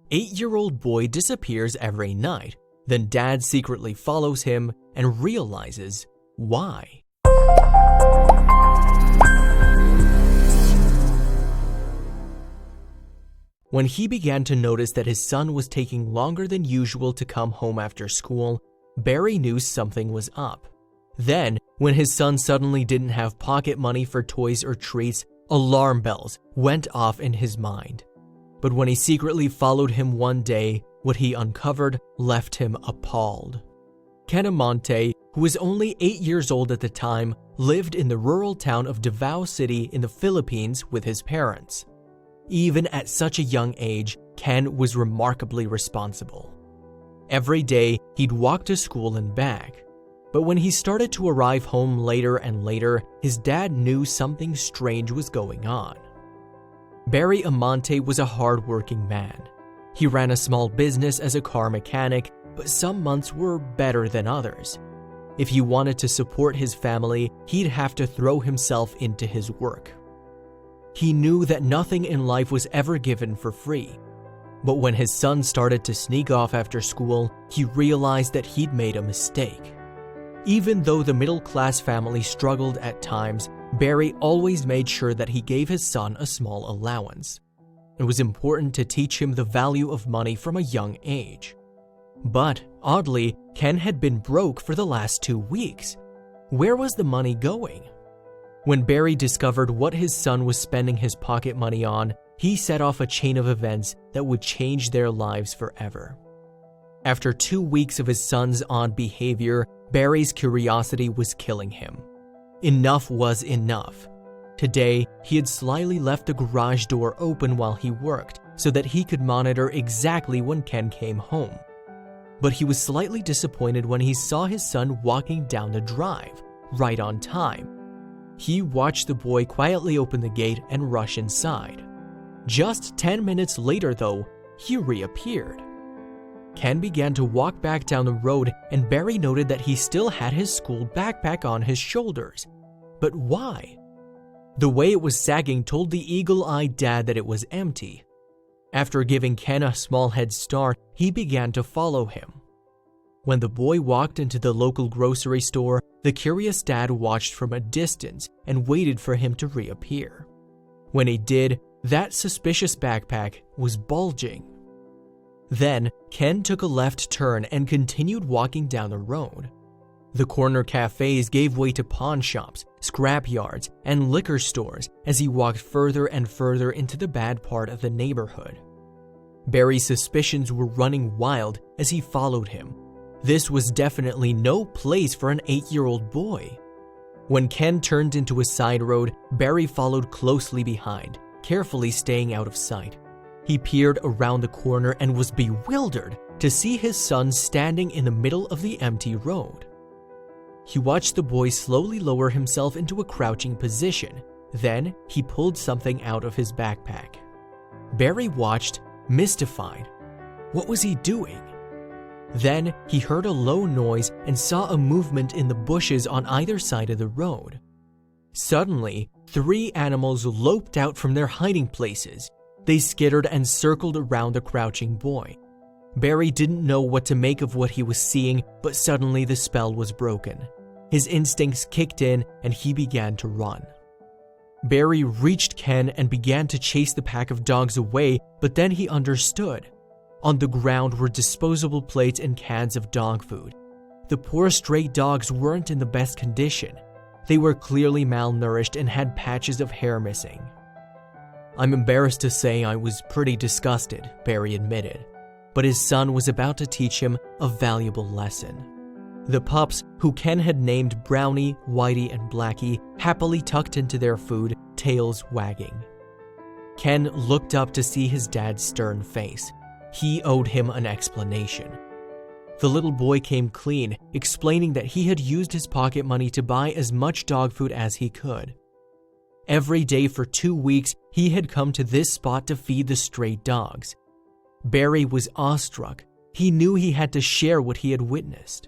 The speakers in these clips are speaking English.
8-year-old boy disappears every night, then dad secretly follows him and realizes why. When he began to notice that his son was taking longer than usual to come home after school, Barry knew something was up. Then, when his son suddenly didn't have pocket money for toys or treats, alarm bells went off in his mind. But when he secretly followed him one day, what he uncovered left him appalled. Ken Amante, who was only 8 years old at the time, lived in the rural town of Davao City in the Philippines with his parents. Even at such a young age, Ken was remarkably responsible. Every day, he'd walk to school and back. But when he started to arrive home later and later, his dad knew something strange was going on. Barry Amante was a hard-working man. He ran a small business as a car mechanic, but some months were better than others. If he wanted to support his family, he'd have to throw himself into his work. He knew that nothing in life was ever given for free. But when his son started to sneak off after school, he realized that he'd made a mistake. Even though the middle-class family struggled at times, Barry always made sure that he gave his son a small allowance. It was important to teach him the value of money from a young age. But, oddly, Ken had been broke for the last 2 weeks. Where was the money going? When Barry discovered what his son was spending his pocket money on, he set off a chain of events that would change their lives forever. After 2 weeks of his son's odd behavior, Barry's curiosity was killing him. Enough was enough. Today, he had slyly left the garage door open while he worked so that he could monitor exactly when Ken came home. But he was slightly disappointed when he saw his son walking down the drive, right on time. He watched the boy quietly open the gate and rush inside. Just 10 minutes later, though, he reappeared. Ken began to walk back down the road, and Barry noted that he still had his school backpack on his shoulders. But why? The way it was sagging told the eagle-eyed dad that it was empty. After giving Ken a small head start, he began to follow him. When the boy walked into the local grocery store, the curious dad watched from a distance and waited for him to reappear. When he did, that suspicious backpack was bulging. Then, Ken took a left turn and continued walking down the road. The corner cafes gave way to pawn shops, scrap yards, and liquor stores as he walked further and further into the bad part of the neighborhood. Barry's suspicions were running wild as he followed him. This was definitely no place for an 8-year-old boy. When Ken turned into a side road, Barry followed closely behind, carefully staying out of sight. He peered around the corner and was bewildered to see his son standing in the middle of the empty road. He watched the boy slowly lower himself into a crouching position. Then, he pulled something out of his backpack. Barry watched, mystified. What was he doing? Then, he heard a low noise and saw a movement in the bushes on either side of the road. Suddenly, 3 animals loped out from their hiding places. They skittered and circled around the crouching boy. Barry didn't know what to make of what he was seeing, but suddenly the spell was broken. His instincts kicked in and he began to run. Barry reached Ken and began to chase the pack of dogs away, but then he understood. On the ground were disposable plates and cans of dog food. The poor stray dogs weren't in the best condition. They were clearly malnourished and had patches of hair missing. I'm embarrassed to say I was pretty disgusted, Barry admitted, but his son was about to teach him a valuable lesson. The pups, who Ken had named Brownie, Whitey, and Blackie, happily tucked into their food, tails wagging. Ken looked up to see his dad's stern face. He owed him an explanation. The little boy came clean, explaining that he had used his pocket money to buy as much dog food as he could. Every day for 2 weeks, he had come to this spot to feed the stray dogs. Barry was awestruck. He knew he had to share what he had witnessed.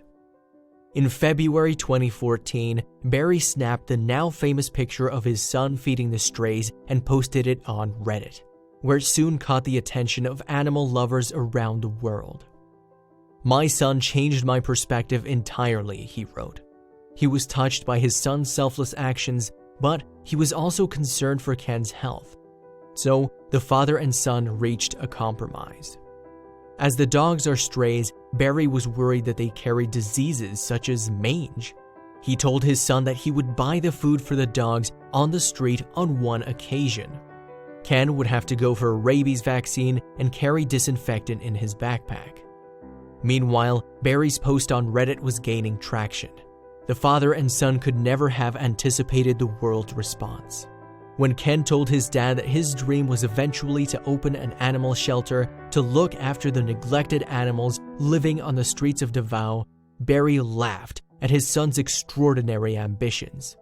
In February 2014, Barry snapped the now famous picture of his son feeding the strays and posted it on Reddit. where it soon caught the attention of animal lovers around the world. "My son changed my perspective entirely," he wrote. He was touched by his son's selfless actions, but he was also concerned for Ken's health. So the father and son reached a compromise. As the dogs are strays, Barry was worried that they carried diseases such as mange. He told his son that he would buy the food for the dogs on the street on one occasion. Ken would have to go for a rabies vaccine and carry disinfectant in his backpack. Meanwhile, Barry's post on Reddit was gaining traction. The father and son could never have anticipated the world's response. When Ken told his dad that his dream was eventually to open an animal shelter to look after the neglected animals living on the streets of Davao, Barry laughed at his son's extraordinary ambitions.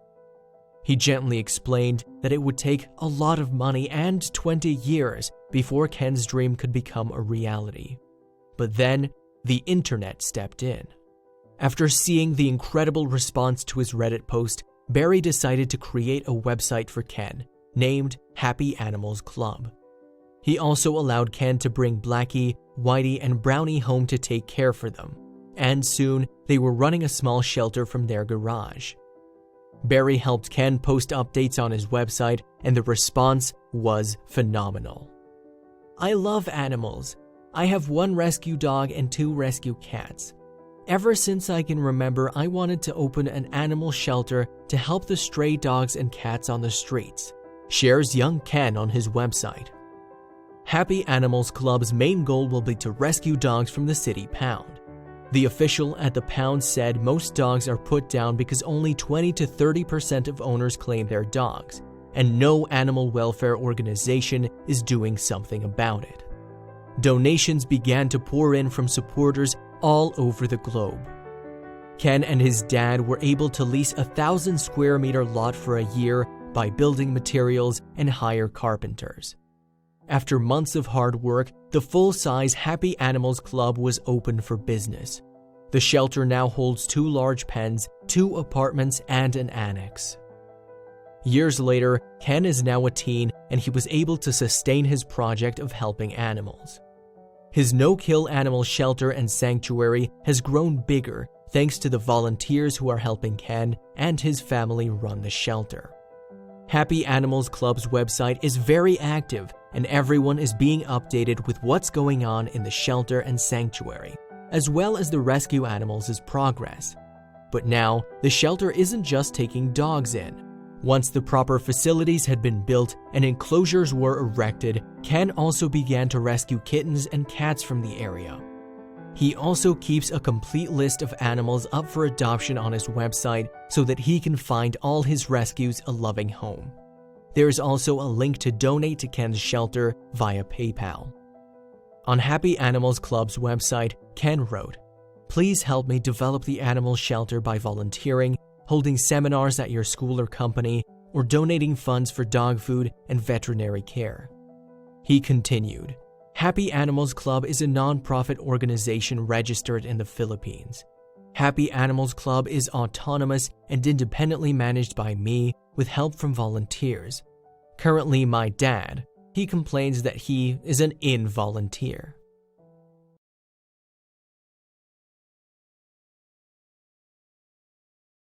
He gently explained that it would take a lot of money and 20 years before Ken's dream could become a reality. But then, the internet stepped in. After seeing the incredible response to his Reddit post, Barry decided to create a website for Ken, named Happy Animals Club. He also allowed Ken to bring Blackie, Whitey, and Brownie home to take care for them, and soon they were running a small shelter from their garage. Barry helped Ken post updates on his website, and the response was phenomenal. "I love animals. I have 1 rescue dog and 2 rescue cats. Ever since I can remember, I wanted to open an animal shelter to help the stray dogs and cats on the streets," shares young Ken on his website. Happy Animals Club's main goal will be to rescue dogs from the city pound. The official at the pound said most dogs are put down because only 20 to 30% of owners claim their dogs, and no animal welfare organization is doing something about it. Donations began to pour in from supporters all over the globe. Ken and his dad were able to lease a 1,000 square meter lot for a year, buy building materials, and hire carpenters. After months of hard work, the full-size Happy Animals Club was open for business. The shelter now holds 2 large pens, 2 apartments, and an annex. Years later, Ken is now a teen, and he was able to sustain his project of helping animals. His no-kill animal shelter and sanctuary has grown bigger thanks to the volunteers who are helping Ken and his family run the shelter. Happy Animals Club's website is very active, and everyone is being updated with what's going on in the shelter and sanctuary, as well as the rescue animals' progress. But now, the shelter isn't just taking dogs in. Once the proper facilities had been built and enclosures were erected, Ken also began to rescue kittens and cats from the area. He also keeps a complete list of animals up for adoption on his website so that he can find all his rescues a loving home. There is also a link to donate to Ken's shelter via PayPal. On Happy Animals Club's website, Ken wrote, "Please help me develop the animal shelter by volunteering, holding seminars at your school or company, or donating funds for dog food and veterinary care." He continued, "Happy Animals Club is a non-profit organization registered in the Philippines. Happy Animals Club is autonomous and independently managed by me with help from volunteers. Currently, my dad, he complains that he is an involunteer."